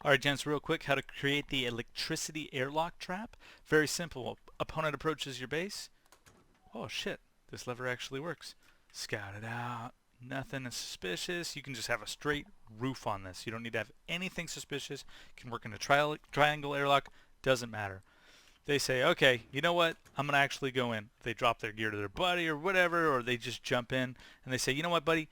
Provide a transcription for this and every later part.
Alright, gents, real quick, how to create the electricity airlock trap. Very simple. Opponent approaches your base. Oh shit, this lever actually works. Scout it out. Nothing is suspicious. You can just have a straight roof on this. You don't need to have anything suspicious. Can work in a triangle airlock. Doesn't matter. They say, okay, you know what? I'm going to actually go in. They drop their gear to their buddy or whatever, or they just jump in and they say, you know what, buddy?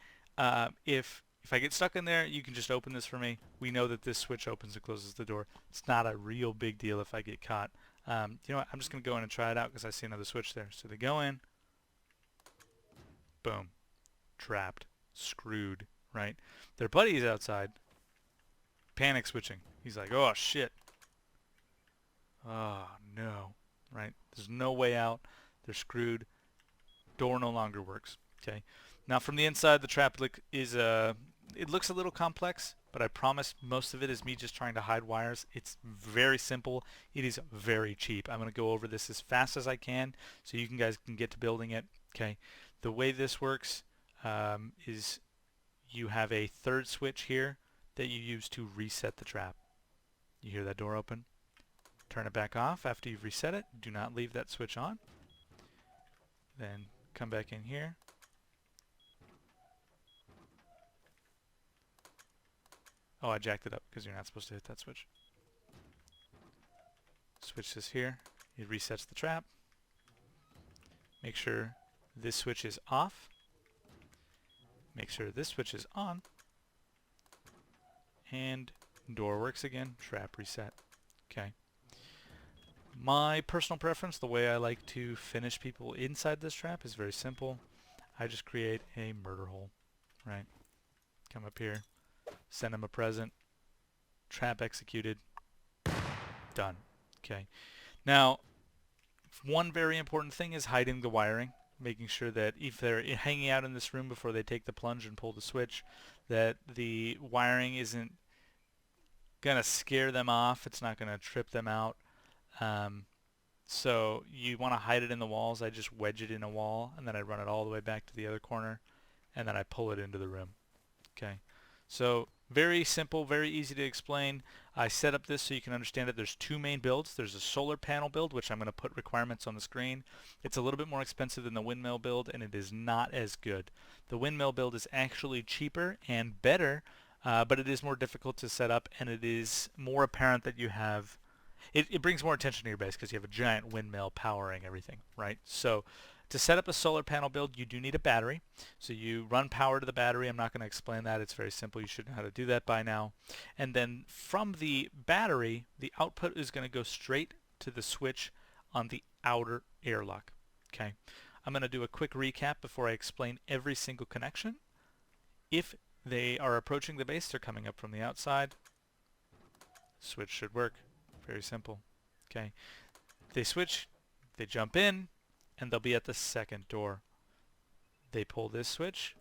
If I get stuck in there, you can just open this for me. We know that this switch opens and closes the door. It's not a real big deal if I get caught. You know what? I'm just going to go in and try it out because I see another switch there. So they go in. Boom. Trapped. Screwed. Right? Their buddy is outside. Panic switching. He's like, oh, shit. Oh, no. Right? There's no way out. They're screwed. Door no longer works. Okay. Now from the inside, the trap it looks a little complex, but I promise most of it is me just trying to hide wires. It's very simple. It is very cheap. I'm going to go over this as fast as I can so you guys can get to building it. Okay. The way this works is you have a third switch here that you use to reset the trap. You hear that door open? Turn it back off after you've reset it. Do not leave that switch on. Then come back in here. Oh, I jacked it up because you're not supposed to hit that switch. Switch this here. It resets the trap. Make sure this switch is off. Make sure this switch is on. And door works again. Trap reset. Okay. My personal preference, the way I like to finish people inside this trap is very simple. I just create a murder hole. Right? Come up here. Send him a present. Trap executed. Done. Okay. Now, one very important thing is hiding the wiring. Making sure that if they're hanging out in this room before they take the plunge and pull the switch, that the wiring isn't going to scare them off. It's not going to trip them out. So you want to hide it in the walls. I just wedge it in a wall, and then I run it all the way back to the other corner, and then I pull it into the room. Okay. So very simple, very easy to explain. I set up this so you can understand it. There's two main builds. There's a solar panel build, which I'm going to put requirements on the screen. It's a little bit more expensive than the windmill build, and it is not as good. The windmill build is actually cheaper and better, but it is more difficult to set up, and it is more apparent that you have... It brings more attention to your base because you have a giant windmill powering everything, right? So to set up a solar panel build, you do need a battery. So you run power to the battery. I'm not going to explain that. It's very simple. You should know how to do that by now. And then from the battery, the output is going to go straight to the switch on the outer airlock. Okay. I'm going to do a quick recap before I explain every single connection. If they are approaching the base, they're coming up from the outside. Switch should work. Very simple. Okay. They switch, they jump in, and they'll be at the second door. They pull this switch.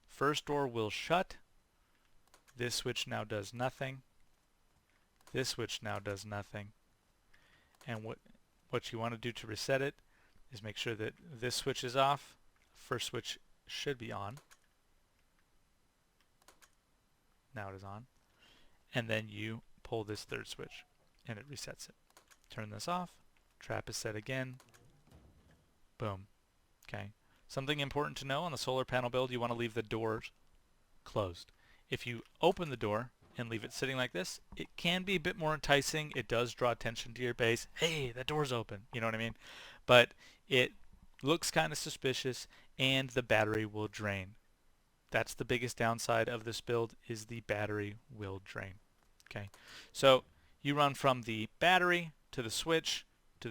First door will shut. This switch now does nothing. This switch now does nothing. And what you want to do to reset it is make sure that this switch is off. First switch should be on. Now it is on. And then you pull this third switch, and it resets it. Turn this off. Trap is set again. Boom. Okay. Something important to know on the solar panel build, you want to leave the doors closed. If you open the door and leave it sitting like this, it can be a bit more enticing. It does draw attention to your base. Hey, that door's open. You know what I mean? But it looks kind of suspicious, and the battery will drain. That's the biggest downside of this build, is the battery will drain. Okay. So you run from the battery to the switch, to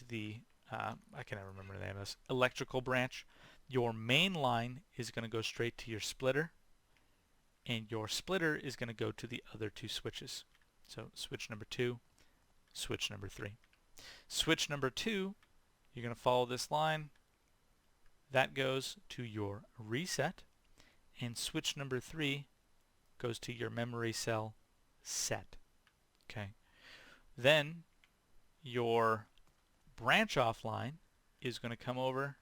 the I can't remember the name of this, electrical branch. Your main line is going to go straight to your splitter, and your splitter is going to go to the other two switches. So switch number 2, switch number 3. Switch number 2, you're going to follow this line. That goes to your reset, and switch number 3 goes to your memory cell set. Okay. Then your branch off line is going to come over,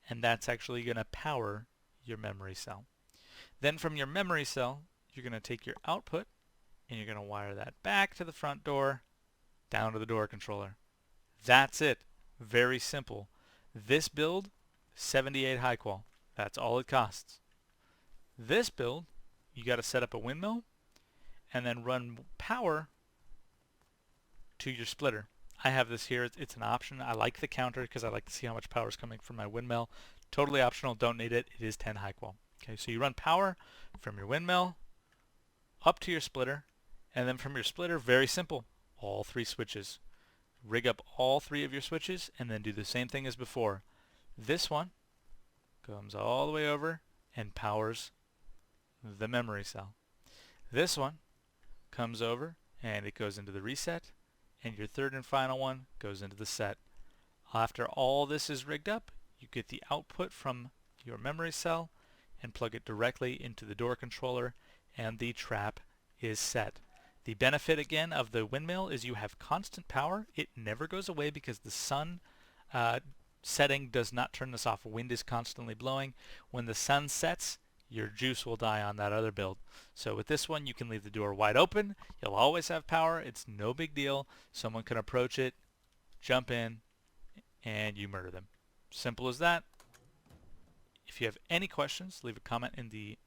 and that's actually going to power your memory cell. Then from your memory cell, you're going to take your output and you're going to wire that back to the front door, down to the door controller. That's it. Very simple. This build, 78 high qual. That's all it costs. This build, you got to set up a windmill and then run power to your splitter. I have this here. It's an option. I like the counter because I like to see how much power is coming from my windmill. Totally optional. Don't need it. It is 10 high qual. Okay, so you run power from your windmill up to your splitter, and then from your splitter, very simple, all 3 switches. Rig up all 3 of your switches and then do the same thing as before. This one comes all the way over and powers the memory cell. This one comes over and it goes into the reset, and your third and final one goes into the set. After all this is rigged up, you get the output from your memory cell and plug it directly into the door controller, and the trap is set. The benefit again of the windmill is you have constant power. It never goes away because the sun setting does not turn this off. Wind is constantly blowing. When the sun sets, your juice will die on that other build. So with this one, you can leave the door wide open. You'll always have power. It's no big deal. Someone can approach it, jump in, and you murder them. Simple as that. If you have any questions, leave a comment in the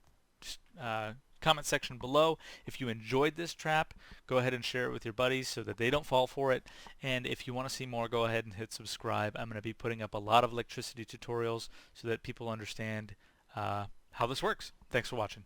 comment section below. If you enjoyed this trap, go ahead and share it with your buddies so that they don't fall for it. And if you want to see more, go ahead and hit subscribe. I'm going to be putting up a lot of electricity tutorials so that people understand how this works. Thanks for watching.